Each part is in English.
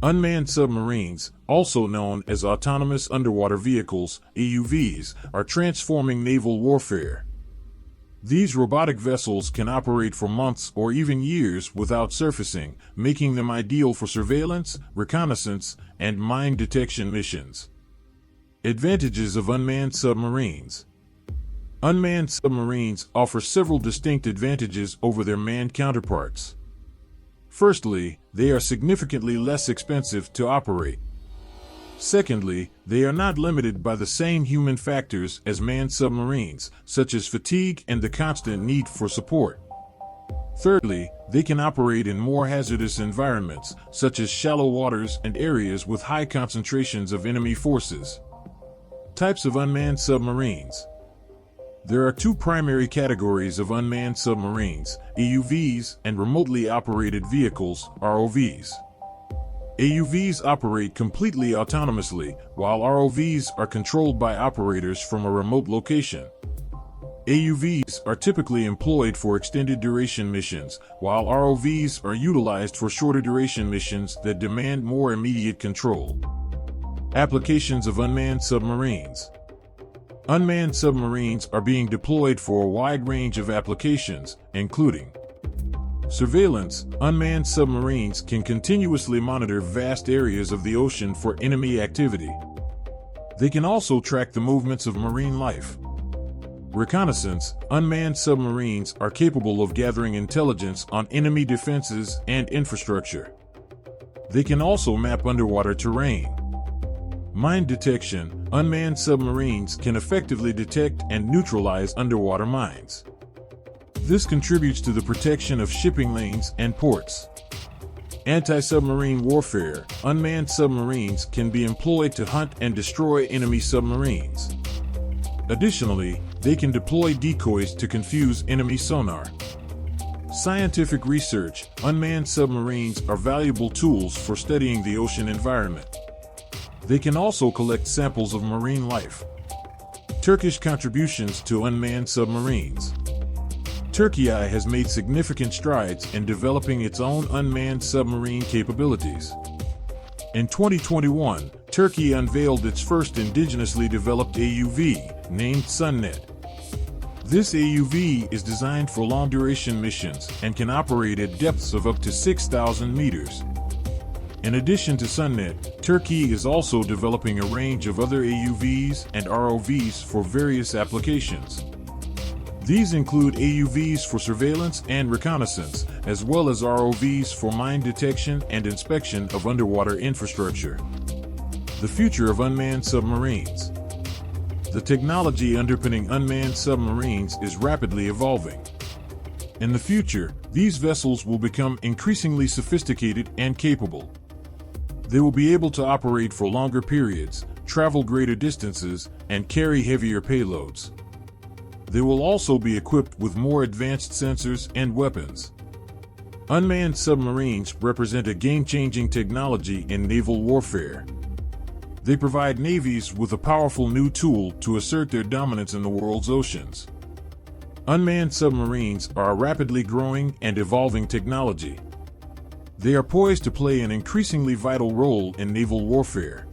Unmanned submarines, also known as autonomous underwater vehicles, AUVs, are transforming naval warfare. These robotic vessels can operate for months or even years without surfacing, making them ideal for surveillance, reconnaissance, and mine detection missions. Advantages of unmanned submarines. Unmanned submarines offer several distinct advantages over their manned counterparts. Firstly, they are significantly less expensive to operate. Secondly, they are not limited by the same human factors as manned submarines, such as fatigue and the constant need for support. Thirdly, they can operate in more hazardous environments, such as shallow waters and areas with high concentrations of enemy forces. Types of unmanned submarines. There are two primary categories of unmanned submarines, AUVs and remotely operated vehicles, ROVs. AUVs operate completely autonomously, while ROVs are controlled by operators from a remote location. AUVs are typically employed for extended duration missions, while ROVs are utilized for shorter duration missions that demand more immediate control. Applications of unmanned submarines. Unmanned submarines are being deployed for a wide range of applications, including surveillance. Unmanned submarines can continuously monitor vast areas of the ocean for enemy activity. They can also track the movements of marine life. Reconnaissance. Unmanned submarines are capable of gathering intelligence on enemy defenses and infrastructure. They can also map underwater terrain. Mine detection. Unmanned submarines can effectively detect and neutralize underwater mines. This contributes to the protection of shipping lanes and ports. Anti-submarine warfare. Unmanned submarines can be employed to hunt and destroy enemy submarines. Additionally, they can deploy decoys to confuse enemy sonar. Scientific research. Unmanned submarines are valuable tools for studying the ocean environment. They can also collect samples of marine life. Turkish contributions to unmanned submarines. Turkey has made significant strides in developing its own unmanned submarine capabilities. In 2021, Turkey unveiled its first indigenously developed AUV, named Sunnet. This AUV is designed for long-duration missions and can operate at depths of up to 6,000 meters. In addition to Sunnet, Turkey is also developing a range of other AUVs and ROVs for various applications. These include AUVs for surveillance and reconnaissance, as well as ROVs for mine detection and inspection of underwater infrastructure. The future of unmanned submarines. The technology underpinning unmanned submarines is rapidly evolving. In the future, these vessels will become increasingly sophisticated and capable. They will be able to operate for longer periods, travel greater distances, and carry heavier payloads. They will also be equipped with more advanced sensors and weapons. Unmanned submarines represent a game-changing technology in naval warfare. They provide navies with a powerful new tool to assert their dominance in the world's oceans. Unmanned submarines are a rapidly growing and evolving technology. They are poised to play an increasingly vital role in naval warfare.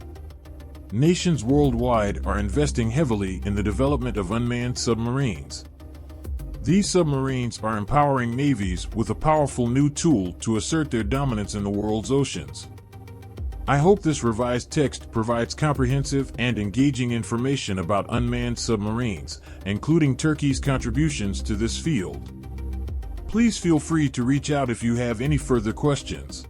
Nations worldwide are investing heavily in the development of unmanned submarines. These submarines are empowering navies with a powerful new tool to assert their dominance in the world's oceans. I hope this revised text provides comprehensive and engaging information about unmanned submarines, including Turkey's contributions to this field. Please feel free to reach out if you have any further questions.